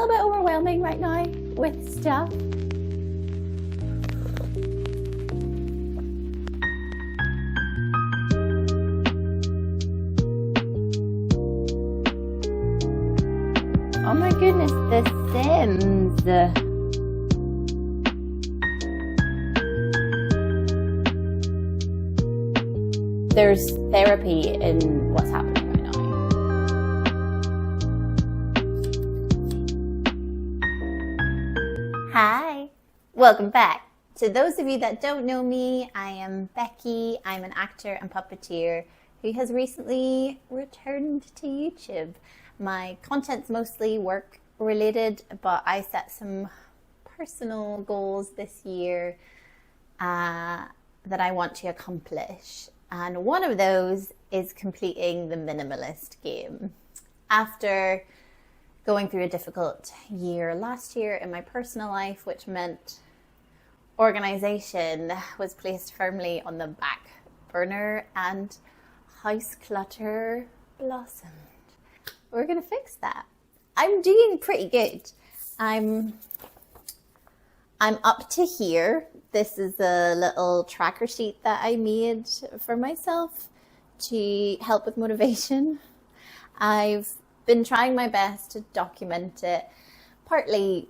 little bit overwhelming right now with stuff. Oh my goodness, The Sims. There's therapy in what's happening right now. Hi, welcome back. To those of you that don't know me, I am Becky. I'm an actor and puppeteer who has recently returned to YouTube. My content's mostly work related, but I set some personal goals this year that I want to accomplish. And one of those is completing the Minimalist Game. After going through a difficult year last year in my personal life, which meant organization was placed firmly on the back burner and house clutter blossomed. We're going to fix that. I'm doing pretty good. I'm up to here. This is a little tracker sheet that I made for myself to help with motivation. I've been trying my best to document it, partly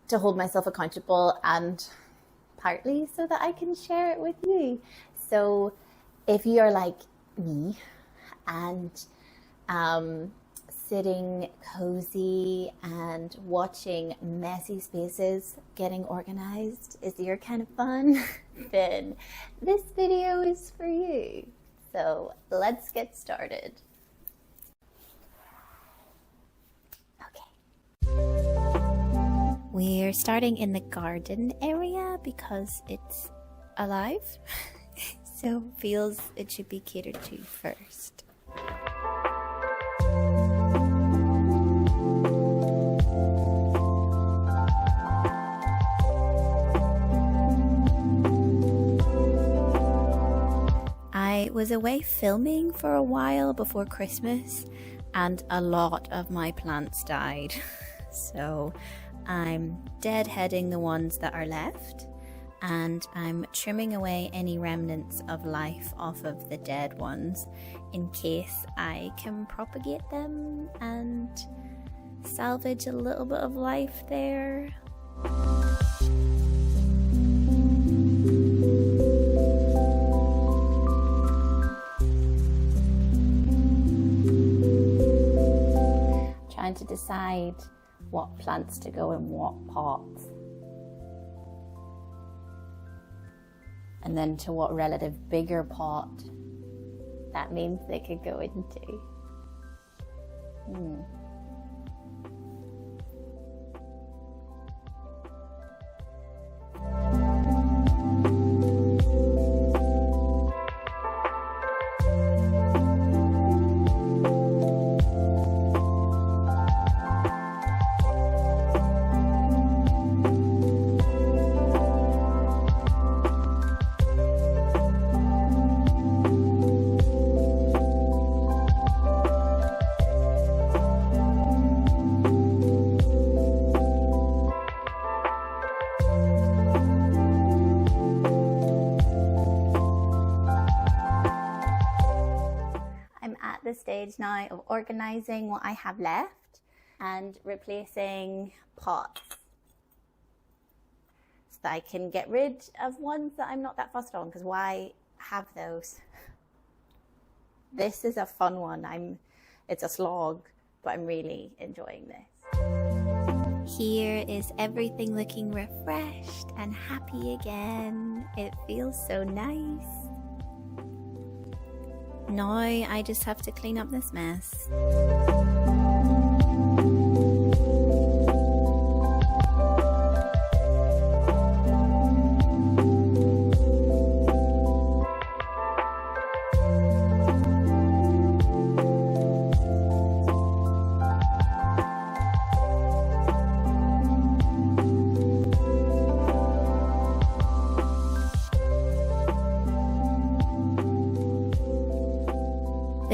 to hold myself accountable and partly so that I can share it with you. So if you are like me and sitting cozy and watching messy spaces getting organized is your kind of fun, then this video is for you. So let's get started. Okay. We're starting in the garden area because it's alive, so feels it should be catered to first. I was away filming for a while before Christmas and a lot of my plants died. So I'm deadheading the ones that are left and I'm trimming away any remnants of life off of the dead ones in case I can propagate them and salvage a little bit of life there. To decide what plants to go in what pots and then to what relative bigger pot that means they could go into. The stage now of organizing what I have left and replacing pots so that I can get rid of ones that I'm not that fussed on, because why have those? This is a fun one. It's a slog, but I'm really enjoying this. Here is everything looking refreshed and happy again. It feels so nice. Now I just have to clean up this mess.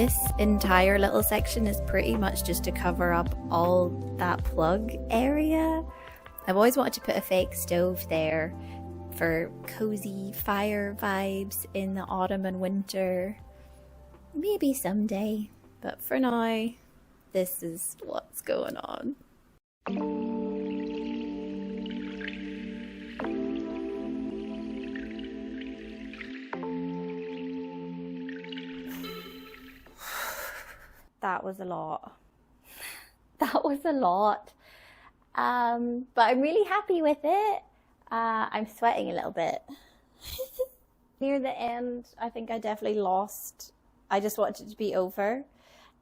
this entire little section is pretty much just to cover up all that plug area. I've always wanted to put a fake stove there for cozy fire vibes in the autumn and winter. Maybe someday, but for now, this is what's going on. That was a lot. That was a lot. But I'm really happy with it. I'm sweating a little bit. Near the end, I think I definitely lost. I just wanted it to be over.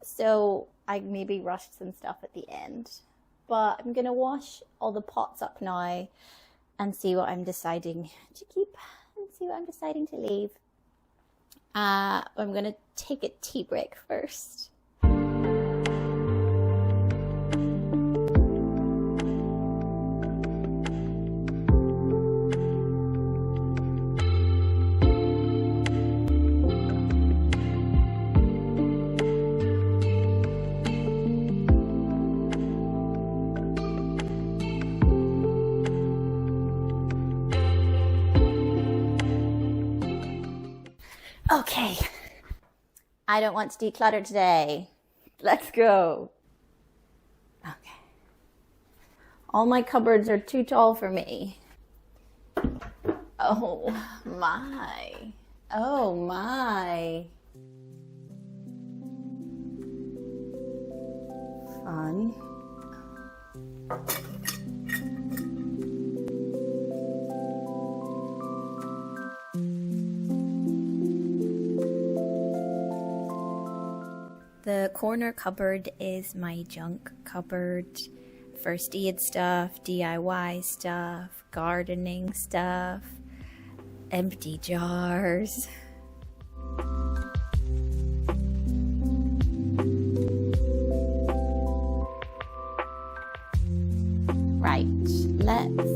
So I maybe rushed some stuff at the end. But I'm going to wash all the pots up now and see what I'm deciding to keep and see what I'm deciding to leave. I'm going to take a tea break first. Okay, I don't want to declutter today. Let's go. Okay. All my cupboards are too tall for me. Oh my. Oh my. Fun. The corner cupboard is my junk cupboard. First aid stuff, DIY stuff, gardening stuff, empty jars. Right, let's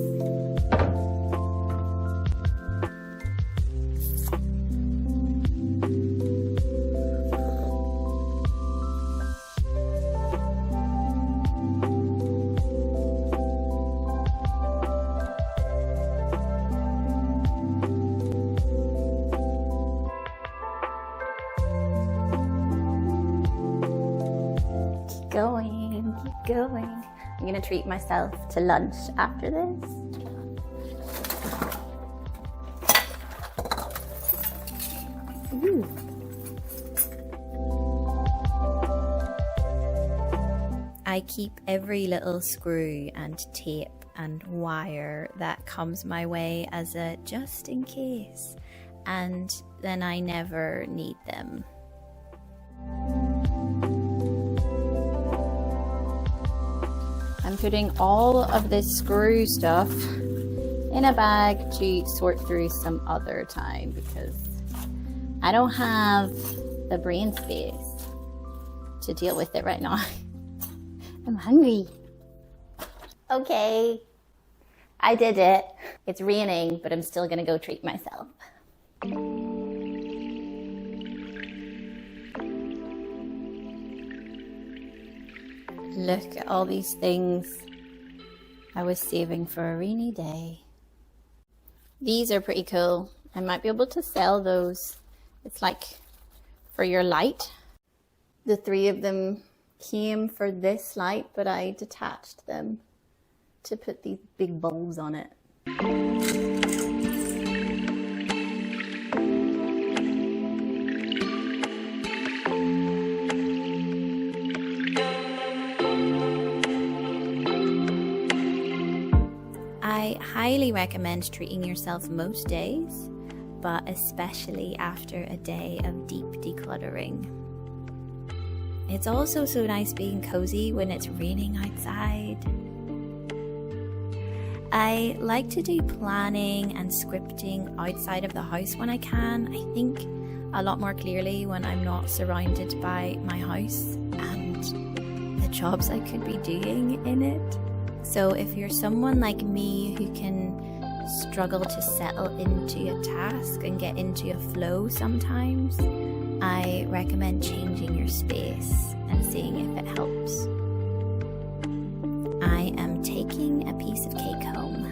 keep going. I'm gonna treat myself to lunch after this. Ooh. I keep every little screw and tape and wire that comes my way as a just in case, and then I never need them. I'm putting all of this screw stuff in a bag to sort through some other time because I don't have the brain space to deal with it right now. I'm hungry. Okay, I did it. It's raining, but I'm still gonna go treat myself. Look at all these things I was saving for a rainy day. These are pretty cool. I might be able to sell those. It's like for your light. The three of them came for this light, but I detached them to put these big bulbs on it. I highly recommend treating yourself most days, but especially after a day of deep decluttering. It's also so nice being cozy when it's raining outside. I like to do planning and scripting outside of the house when I can. I think a lot more clearly when I'm not surrounded by my house and the jobs I could be doing in it. So if you're someone like me who can struggle to settle into a task and get into a flow sometimes, I recommend changing your space and seeing if it helps. I am taking a piece of cake home.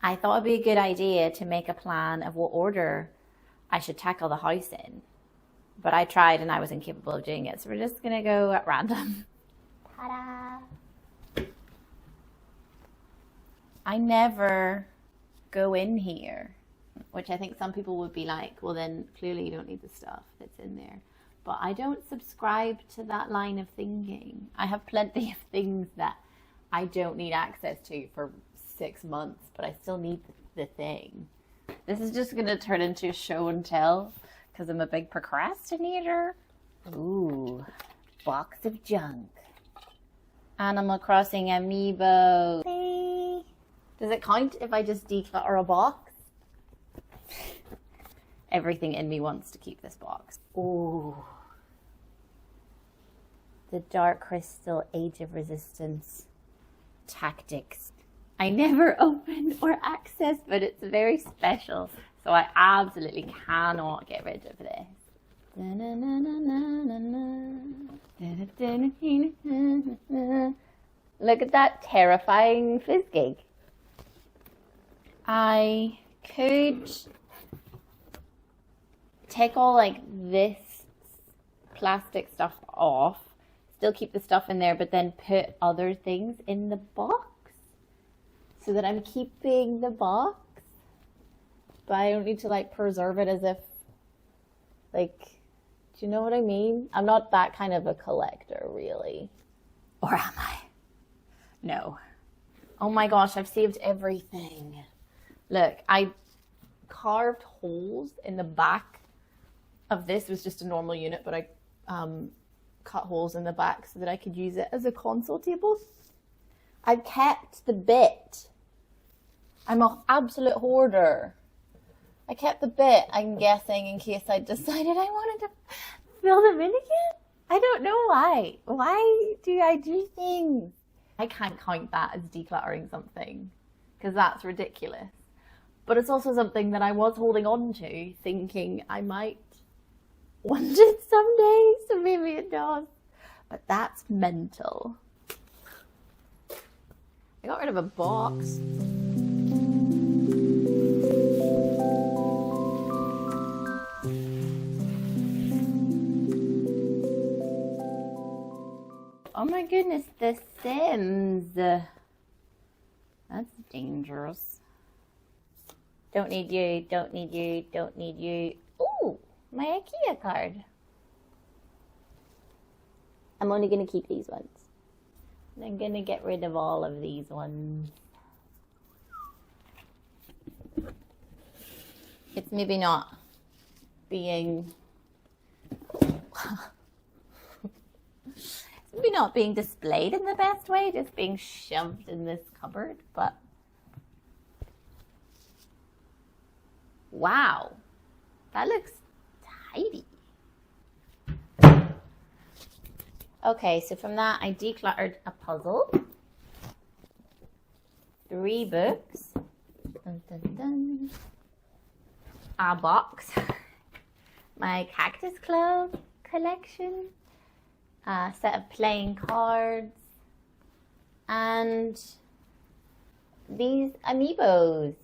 I thought it'd be a good idea to make a plan of what order I should tackle the house in. But I tried and I was incapable of doing it. So we're just going to go at random. Ta-da! I never go in here, which I think some people would be like, well then clearly you don't need the stuff that's in there. But I don't subscribe to that line of thinking. I have plenty of things that I don't need access to for 6 months, but I still need the thing. This is just going to turn into show and tell because I'm a big procrastinator. Ooh, box of junk. Animal Crossing amiibo. Hey. Does it count if I just declutter a box? Everything in me wants to keep this box. Ooh. The Dark Crystal Age of Resistance Tactics. I never open or access, but it's very special. So I absolutely cannot get rid of this. Look at that terrifying fizz gig. I could take all like this plastic stuff off, still keep the stuff in there, but then put other things in the box. So that I'm keeping the box, but I don't need to like preserve it as if, like, do you know what I mean? I'm not that kind of a collector, really. Or am I? No. Oh my gosh, I've saved everything. Look, I carved holes in the back of this. It was just a normal unit, but I cut holes in the back so that I could use it as a console table. I've kept the bit. I'm an absolute hoarder. I kept the bit, I'm guessing, in case I decided I wanted to fill them in again. I don't know why. Why do I do things? I can't count that as decluttering something because that's ridiculous. But it's also something that I was holding on to, thinking I might want it someday, so maybe it does. But that's mental. I got rid of a box. Oh my goodness, The Sims. That's dangerous. Don't need you, don't need you, don't need you. Ooh, my IKEA card. I'm only going to keep these ones. I'm going to get rid of all of these ones. It's maybe not being... maybe not being displayed in the best way, just being shoved in this cupboard, but... Wow. That looks tidy. Okay, so from that, I decluttered a puzzle, 3 books, dun, dun, dun. A box, my Cactus Club collection, a set of playing cards, and these amiibos.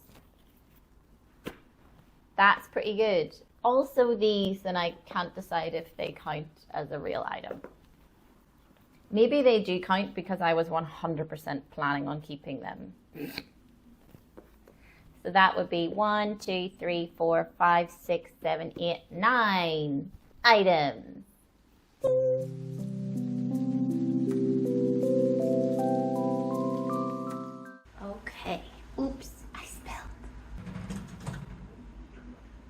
That's pretty good. Also these, and I can't decide if they count as a real item. Maybe they do count because I was 100% planning on keeping them. So that would be 1, 2, 3, 4, 5, 6, 7, 8, 9 items. Okay. Oops, I spilled.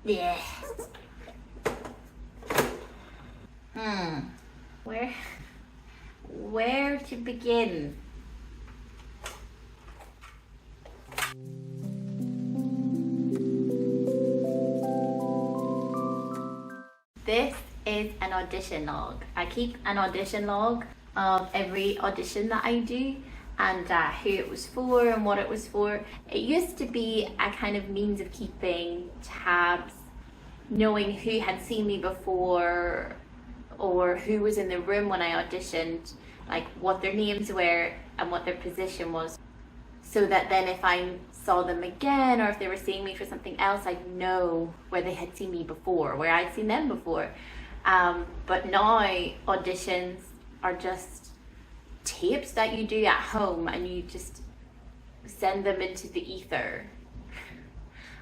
Yeah. Where to begin? This is an audition log. I keep an audition log of every audition that I do, and who it was for and what it was for. It used to be a kind of means of keeping tabs, knowing who had seen me before or who was in the room when I auditioned, like what their names were and what their position was, so that then if I saw them again or if they were seeing me for something else, I'd know where they had seen me before, where I'd seen them before. But now auditions are just tapes that you do at home and you just send them into the ether.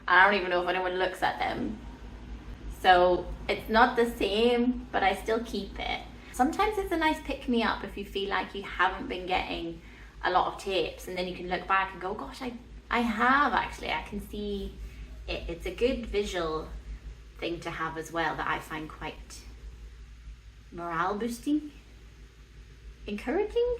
I don't even know if anyone looks at them. So it's not the same, but I still keep it. Sometimes it's a nice pick-me-up if you feel like you haven't been getting a lot of tapes, and then you can look back and go, gosh, I have actually. I can see it. It's a good visual thing to have as well that I find quite morale boosting, encouraging.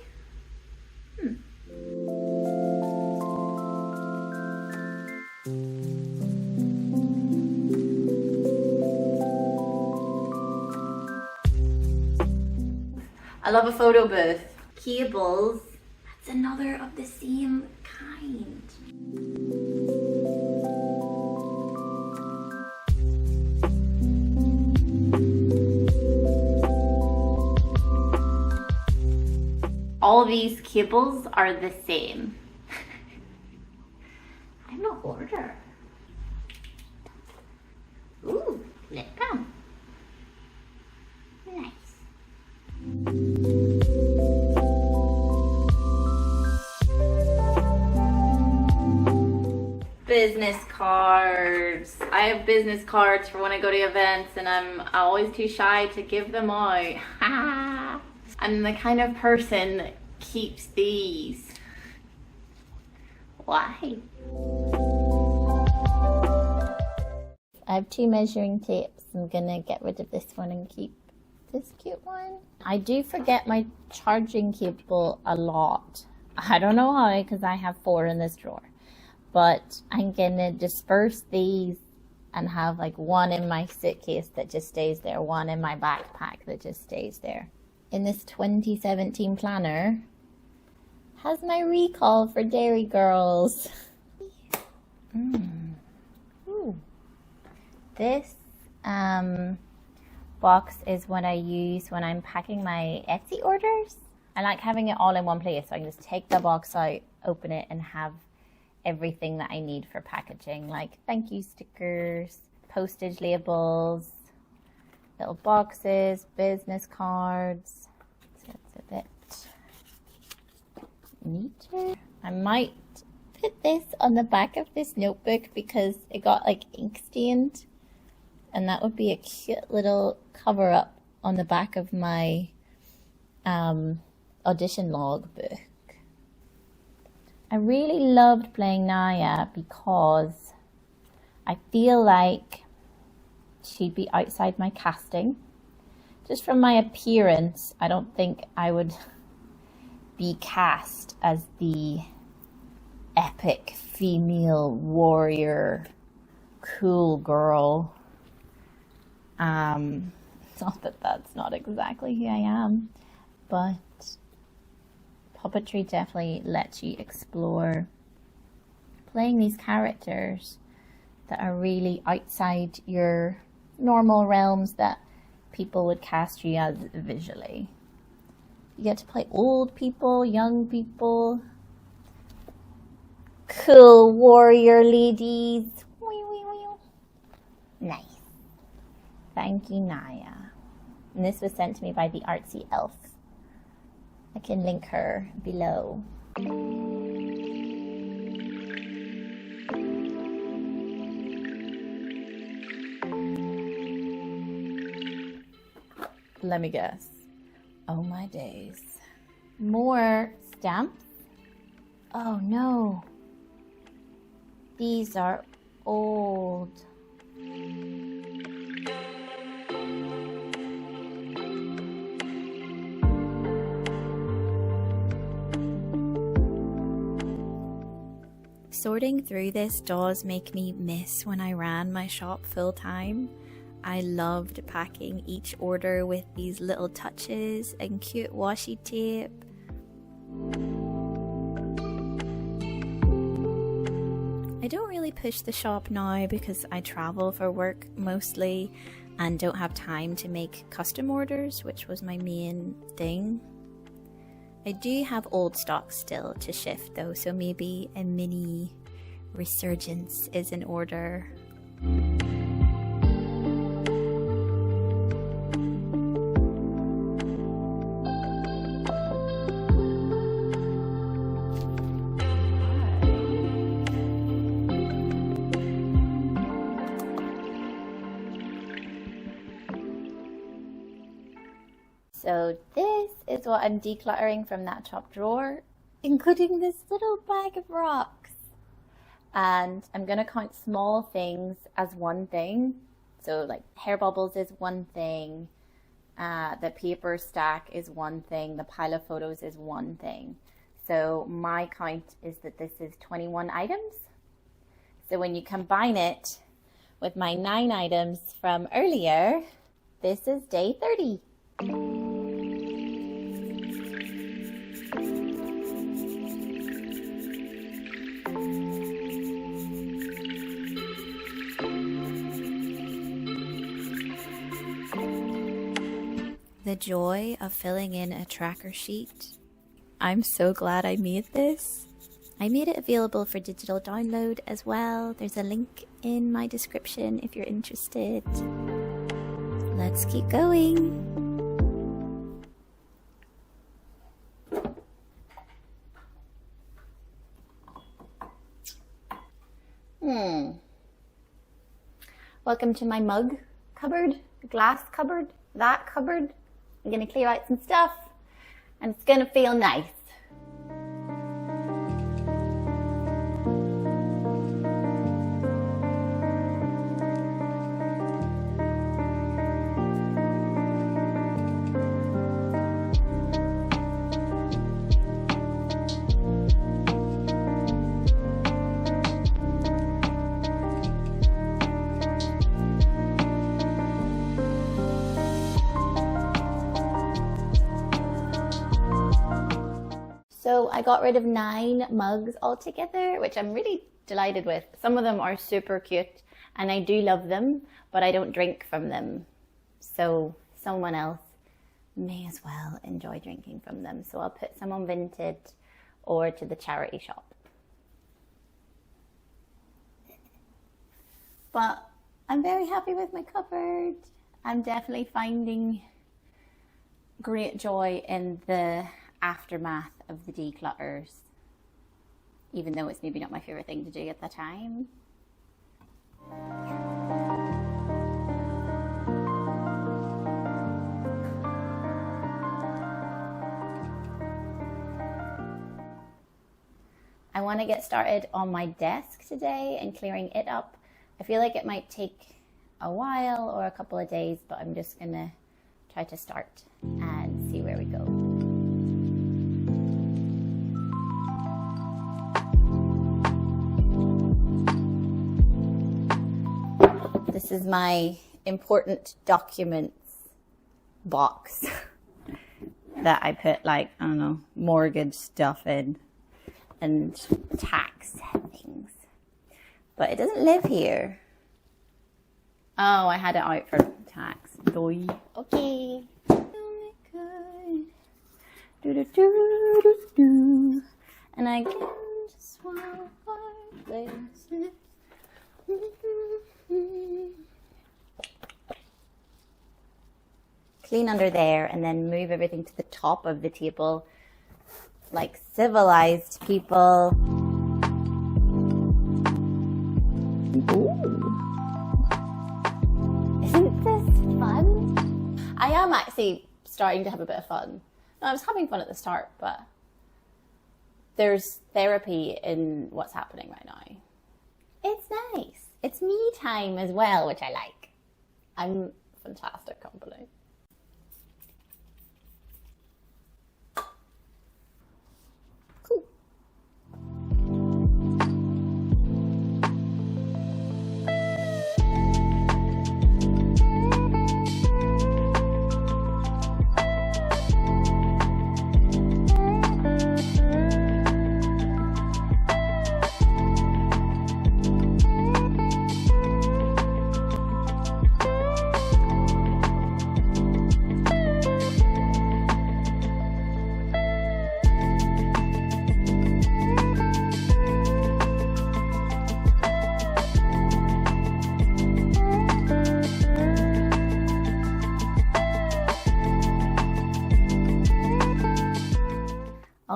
I love a photo booth. Cables, that's another of the same kind. All these cables are the same. I'm a hoarder. Ooh, lip balm. Nice. Business cards. I have business cards for when I go to events and I'm always too shy to give them out. I'm the kind of person that keeps these. Why? I have 2 measuring tapes. I'm gonna get rid of this one and keep this cute one. I do forget my charging cable a lot. I don't know how, because I have 4 in this drawer. But I'm gonna disperse these and have like 1 in my suitcase that just stays there, 1 in my backpack that just stays there. In this 2017 planner has my recall for Dairy Girls. Ooh. This box is what I use when I'm packing my Etsy orders. I like having it all in one place, so I can just take the box out, open it, and have everything that I need for packaging, like thank you stickers, postage labels, little boxes, business cards. So it's a bit neater. I might put this on the back of this notebook because it got like ink stained, and that would be a cute little cover up on the back of my audition log book. I really loved playing Naya because I feel like she'd be outside my casting. Just from my appearance, I don't think I would be cast as the epic female warrior, cool girl. Not that that's not exactly who I am, but puppetry definitely lets you explore playing these characters that are really outside your normal realms that people would cast you as visually. You get to play old people, young people, cool warrior ladies. Nice. Thank you, Naya. And this was sent to me by the artsy elf. I can link her below. Let me guess. Oh my days. More stamps? Oh no. These are old. Sorting through this does make me miss when I ran my shop full time. I loved packing each order with these little touches and cute washi tape. I don't really push the shop now because I travel for work mostly and don't have time to make custom orders, which was my main thing. I do have old stock still to shift though, so maybe a mini resurgence is in order. So this is what I'm decluttering from that top drawer, including this little bag of rocks. And I'm going to count small things as one thing. So like hair bubbles is one thing, the paper stack is one thing, the pile of photos is one thing. So my count is that this is 21 items. So when you combine it with my 9 items from earlier, this is day 30. The joy of filling in a tracker sheet. I'm so glad I made this. I made it available for digital download as well. There's a link in my description if you're interested. Let's keep going. Welcome to my mug cupboard, glass cupboard, that cupboard. I'm going to clear out some stuff and it's going to feel nice. So I got rid of 9 mugs altogether, which I'm really delighted with. Some of them are super cute and I do love them, but I don't drink from them. So someone else may as well enjoy drinking from them. So I'll put some on Vinted or to the charity shop. But I'm very happy with my cupboard. I'm definitely finding great joy in the aftermath of the declutters, even though it's maybe not my favorite thing to do at the time. I want to get started on my desk today and clearing it up. I feel like it might take a while or a couple of days, but I'm just gonna try to start and see where we go. This is my important documents box that I put, like, I don't know, mortgage stuff in and tax things. But it doesn't live here. Oh, I had it out for tax. Doy. Okay. Oh my god. Do. And I can just swap our places. Clean under there and then move everything to the top of the table like civilized people. Ooh. Isn't this fun? I am actually starting to have a bit of fun. No, I was having fun at the start, but there's therapy in what's happening right now. It's nice. It's me time as well, which I like. I'm fantastic company. Cool.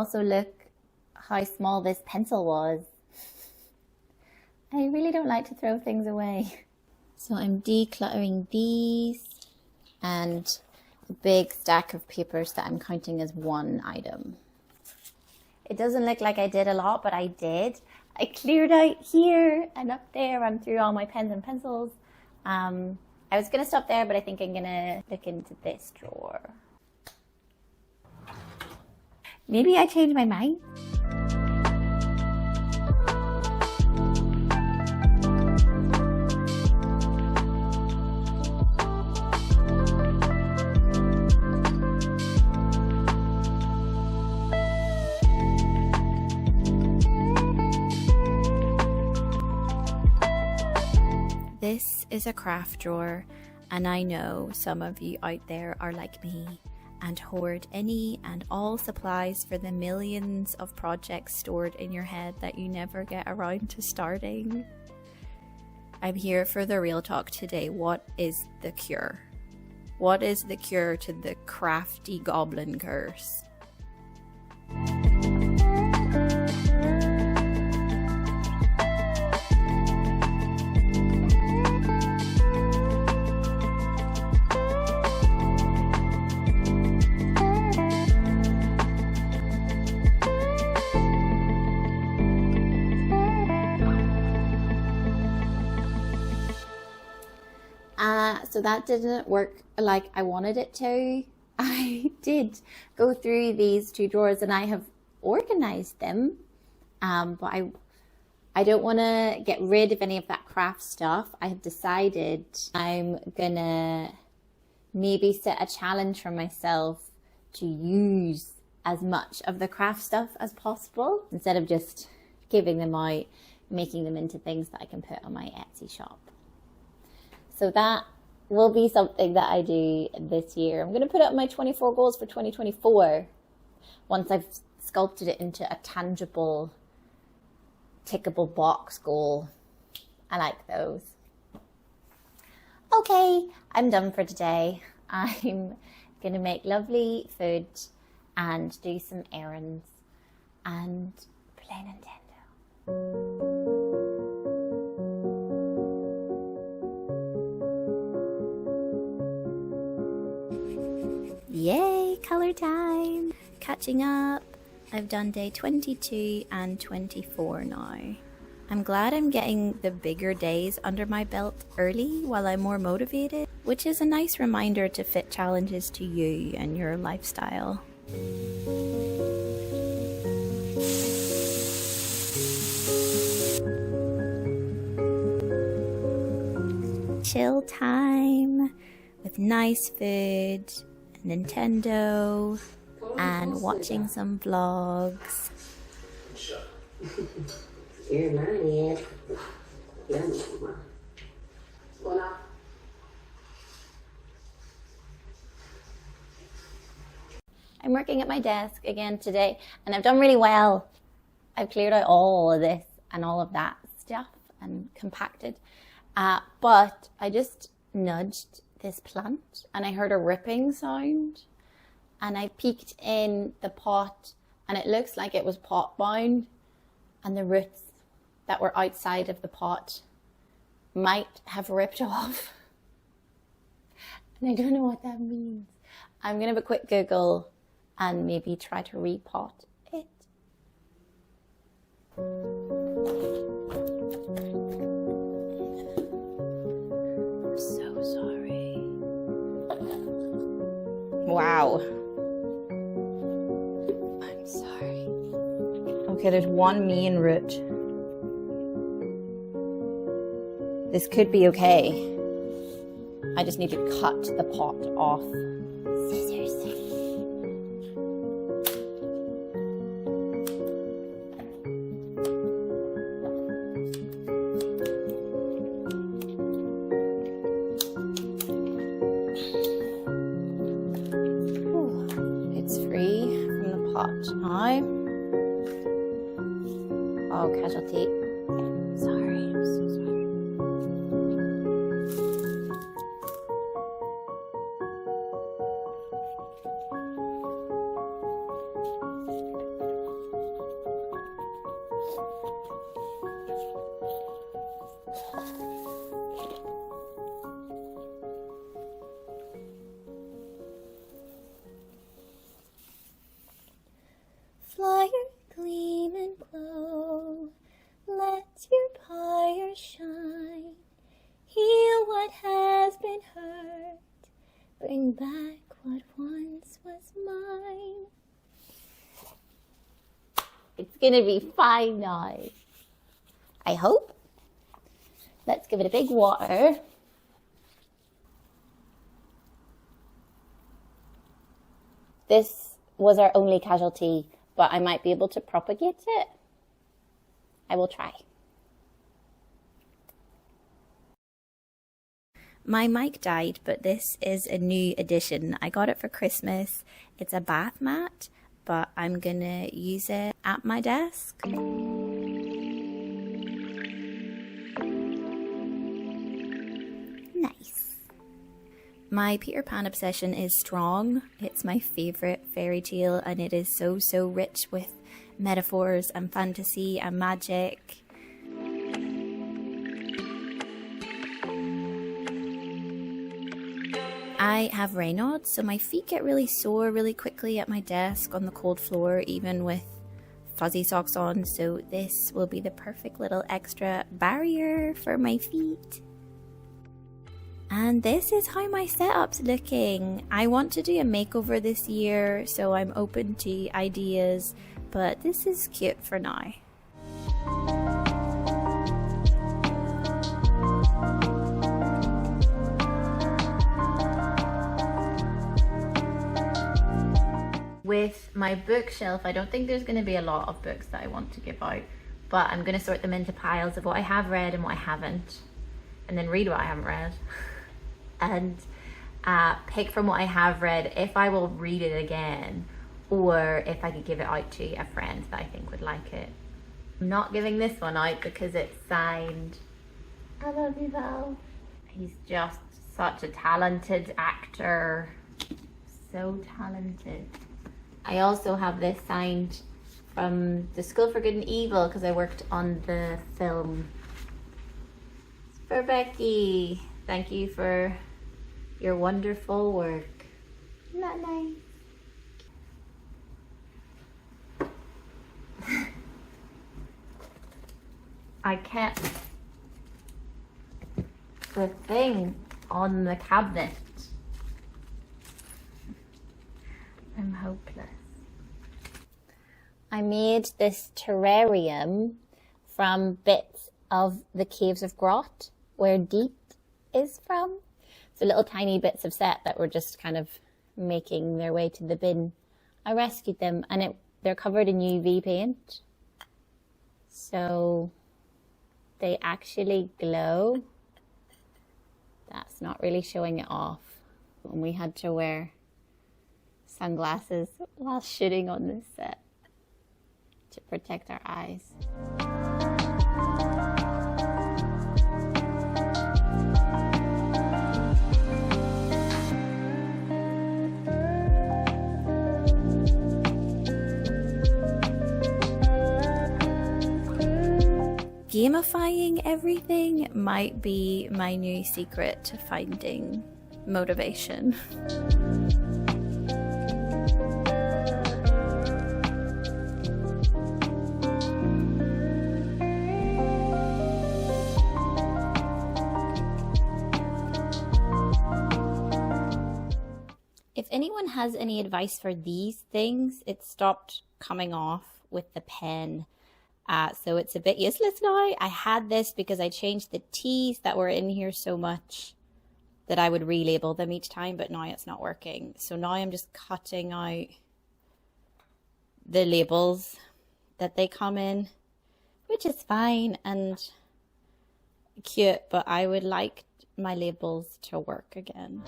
also look how small this pencil was. I really don't like to throw things away. So I'm decluttering these and a big stack of papers that I'm counting as one item. It doesn't look like I did a lot, but I did. I cleared out here and up there. I'm through all my pens and pencils. I was going to stop there, but I think I'm going to look into this drawer. Maybe I changed my mind. This is a craft drawer, and I know some of you out there are like me and hoard any and all supplies for the millions of projects stored in your head that you never get around to starting. I'm here for the real talk today. What is the cure? What is the cure to the crafty goblin curse? So that didn't work like I wanted it to. I did go through these two drawers and I have organized them, but I don't want to get rid of any of that craft stuff. I have decided I'm gonna maybe set a challenge for myself to use as much of the craft stuff as possible instead of just giving them out, making them into things that I can put on my Etsy shop. So that will be something that I do this year. I'm going to put up my 24 goals for 2024 once I've sculpted it into a tangible, tickable box goal. I like those. Okay, I'm done for today. I'm going to make lovely food and do some errands and play Nintendo. Yay, color time! Catching up. I've done day 22 and 24 now. I'm glad I'm getting the bigger days under my belt early while I'm more motivated, which is a nice reminder to fit challenges to you and your lifestyle. Chill time with nice food, Nintendo, and watching some vlogs. I'm working at my desk again today, and I've done really well. I've cleared out all of this and all of that stuff and compacted, but I just nudged this plant and I heard a ripping sound, and I peeked in the pot and it looks like it was pot bound, and the roots that were outside of the pot might have ripped off, and I don't know what that means. I'm gonna have a quick Google and maybe try to repot it. Wow. I'm sorry. Okay, there's one main root. This could be okay. I just need to cut the pot off. Scissors. Oh, casualty. Sorry, I'm so sorry. Bring back what once was mine. It's gonna be fine now. I hope. Let's give it a big water. This was our only casualty, but I might be able to propagate it. I will try. My mic died, but this is a new addition. I got it for Christmas. It's a bath mat, but I'm gonna use it at my desk. Nice. My Peter Pan obsession is strong. It's my favorite fairy tale, and it is so rich with metaphors and fantasy and magic. I have Raynaud's, so my feet get really sore really quickly at my desk on the cold floor, even with fuzzy socks on, so this will be the perfect little extra barrier for my feet. And this is how my setup's looking. I want to do a makeover this year, so I'm open to ideas, but this is cute for now. With my bookshelf, I don't think there's going to be a lot of books that I want to give out, but I'm going to sort them into piles of what I have read and what I haven't, and then read what I haven't read, and pick from what I have read if I will read it again, or if I could give it out to a friend that I think would like it. I'm not giving this one out because it's signed. I love you, Val. He's just such a talented actor. So talented. I also have this signed from The School for Good and Evil because I worked on the film. It's for Becky. Thank you for your wonderful work. Isn't that nice? I kept the thing on the cabinet. I'm hopeless. I made this terrarium from bits of the Caves of Grot, where Deep is from. So little tiny bits of set that were just kind of making their way to the bin. I rescued them, and they're covered in UV paint. So they actually glow. That's not really showing it off. And we had to wear sunglasses while shooting on this set to protect our eyes. Gamifying everything might be my new secret to finding motivation. If anyone has any advice for these things, it stopped coming off with the pen. So it's a bit useless now. I had this because I changed the T's that were in here so much that I would relabel them each time, but now it's not working. So now I'm just cutting out the labels that they come in, which is fine and cute, but I would like my labels to work again.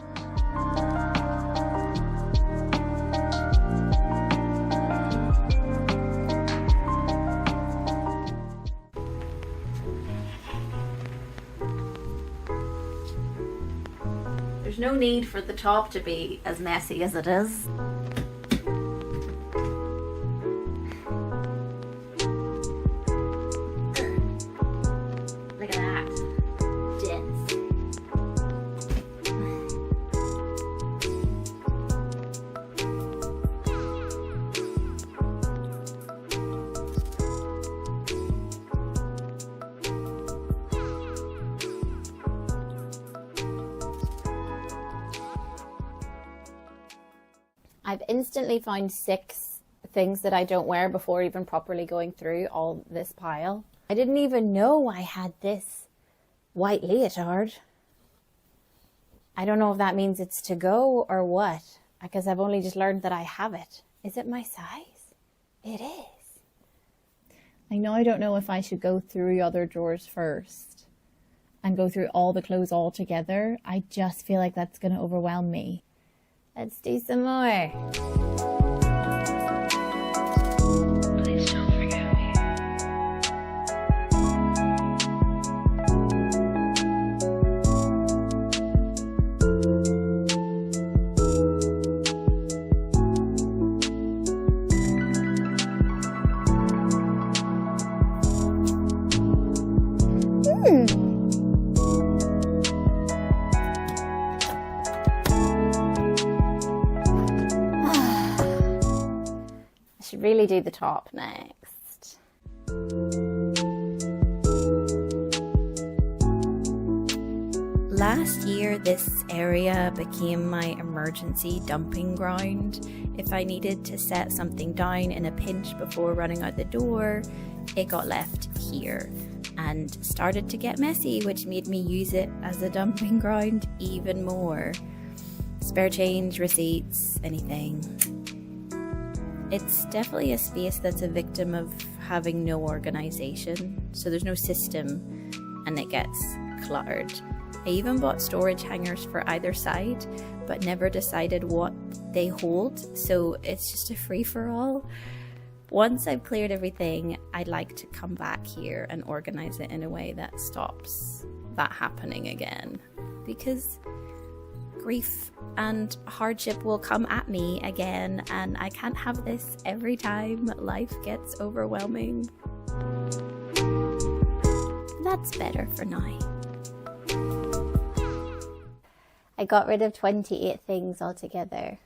There's no need for the top to be as messy as it is. Look at that. Dense. I've instantly found 6 things that I don't wear before even properly going through all this pile. I didn't even know I had this white leotard. I don't know if that means it's to go or what, because I've only just learned that I have it. Is it my size? It is. I know I don't know if I should go through other drawers first and go through all the clothes all together. I just feel like that's going to overwhelm me. Let's do some more. Please don't forget me. Should really do the top next. Last year, this area became my emergency dumping ground. If I needed to set something down in a pinch before running out the door, it got left here and started to get messy, which made me use it as a dumping ground even more. Spare change, receipts, anything. It's definitely a space that's a victim of having no organization, so there's no system and it gets cluttered. I even bought storage hangers for either side, but never decided what they hold, so it's just a free-for-all. Once I've cleared everything, I'd like to come back here and organize it in a way that stops that happening again, because grief and hardship will come at me again, and I can't have this every time life gets overwhelming. That's better for now. I got rid of 28 things altogether.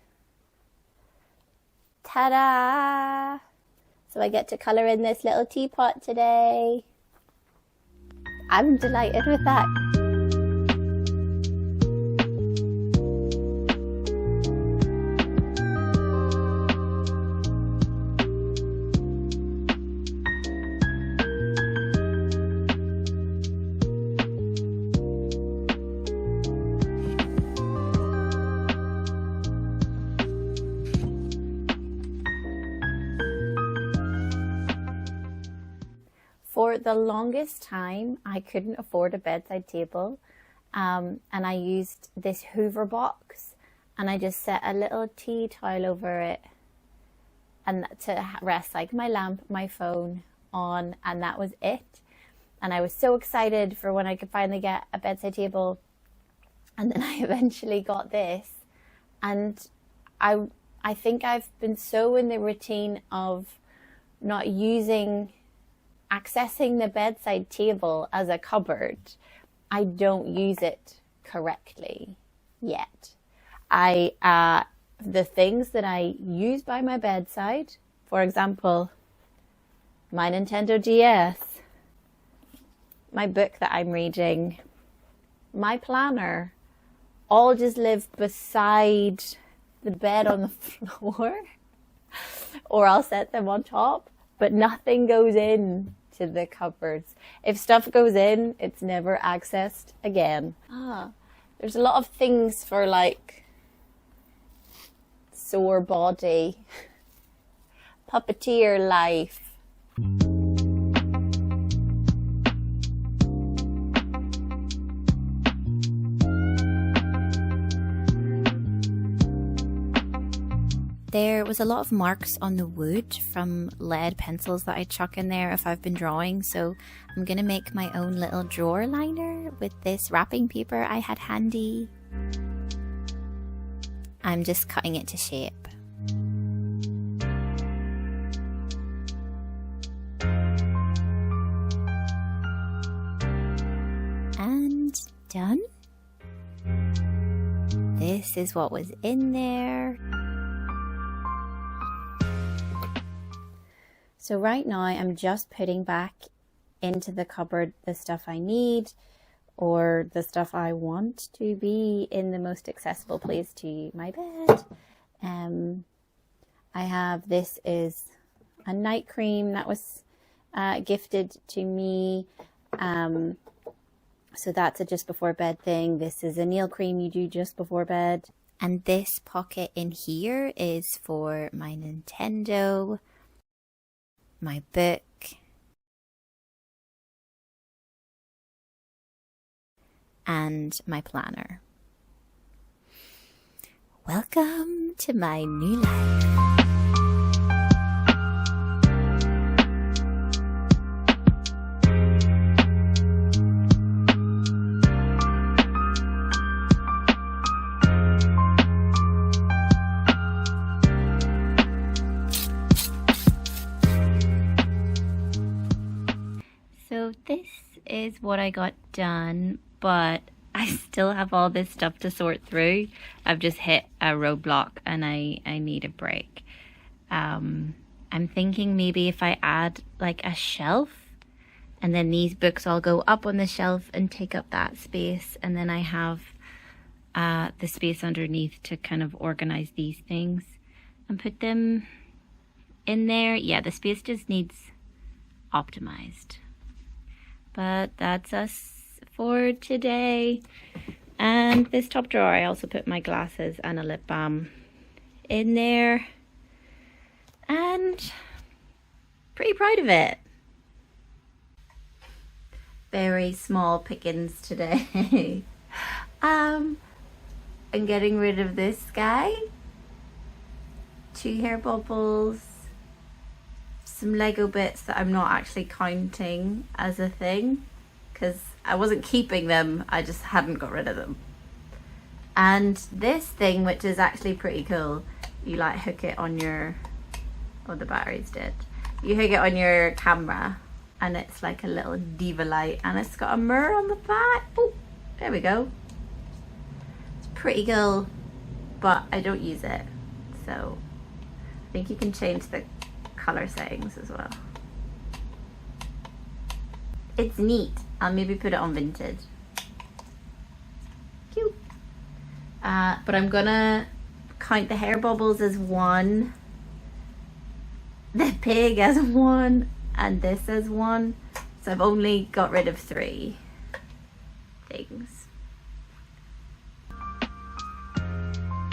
Ta-da! So I get to colour in this little teapot today. I'm delighted with that. For the longest time, I couldn't afford a bedside table, and I used this Hoover box, and I just set a little tea towel over it, and to rest like my lamp, my phone on, and that was it. And I was so excited for when I could finally get a bedside table, and then I eventually got this, and I think I've been so in the routine of not accessing the bedside table as a cupboard, I don't use it correctly yet. The things that I use by my bedside, for example, my Nintendo DS, my book that I'm reading, my planner, all just live beside the bed on the floor, or I'll set them on top, but nothing goes in to the cupboards. If stuff goes in, it's never accessed again. There's a lot of things for like sore body, puppeteer life. There was a lot of marks on the wood from lead pencils that I chuck in there if I've been drawing, so I'm going to make my own little drawer liner with this wrapping paper I had handy. I'm just cutting it to shape. And done. This is what was in there. So right now I'm just putting back into the cupboard the stuff I need or the stuff I want to be in the most accessible place to my bed. I have, this is a night cream that was gifted to me. So that's a just before bed thing. This is a nail cream you do just before bed. And this pocket in here is for my Nintendo, my book, and my planner. Welcome to my new life. So this is what I got done, but I still have all this stuff to sort through. I've just hit a roadblock and I need a break. I'm thinking maybe if I add like a shelf, and then these books all go up on the shelf and take up that space, and then I have the space underneath to kind of organize these things and put them in there. Yeah, the space just needs optimized. But that's us for today. And this top drawer, I also put my glasses and a lip balm in there. And pretty proud of it. Very small pickings today. I'm getting rid of this guy. 2 hair bubbles. Some Lego bits that I'm not actually counting as a thing because I wasn't keeping them, I just hadn't got rid of them. And this thing, which is actually pretty cool, you like hook it on your, oh, the battery's dead. You hook it on your camera and it's like a little diva light and it's got a mirror on the back. Oh, there we go. It's pretty cool, but I don't use it. So I think you can change the color settings as well. It's neat. I'll maybe put it on vintage. Cute. But I'm gonna count the hair bubbles as 1, the pig as 1, and this as 1. So I've only got rid of 3 things.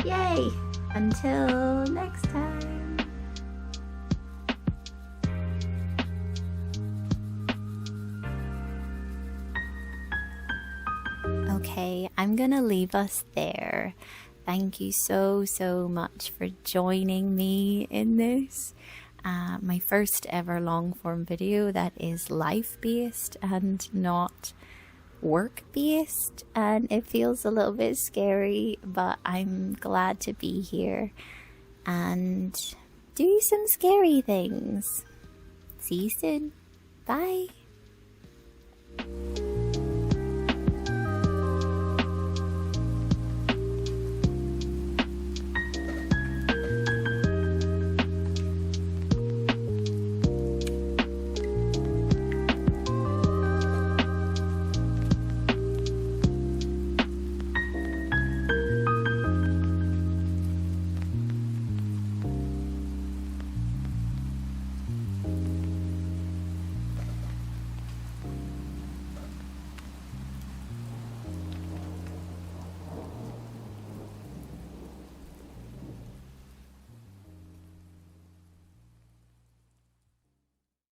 Yay! Until next time. Okay, I'm gonna leave us there. Thank you so much for joining me in this. My first ever long form video that is life-based and not work-based, and it feels a little bit scary, but I'm glad to be here and do some scary things. See you soon. Bye.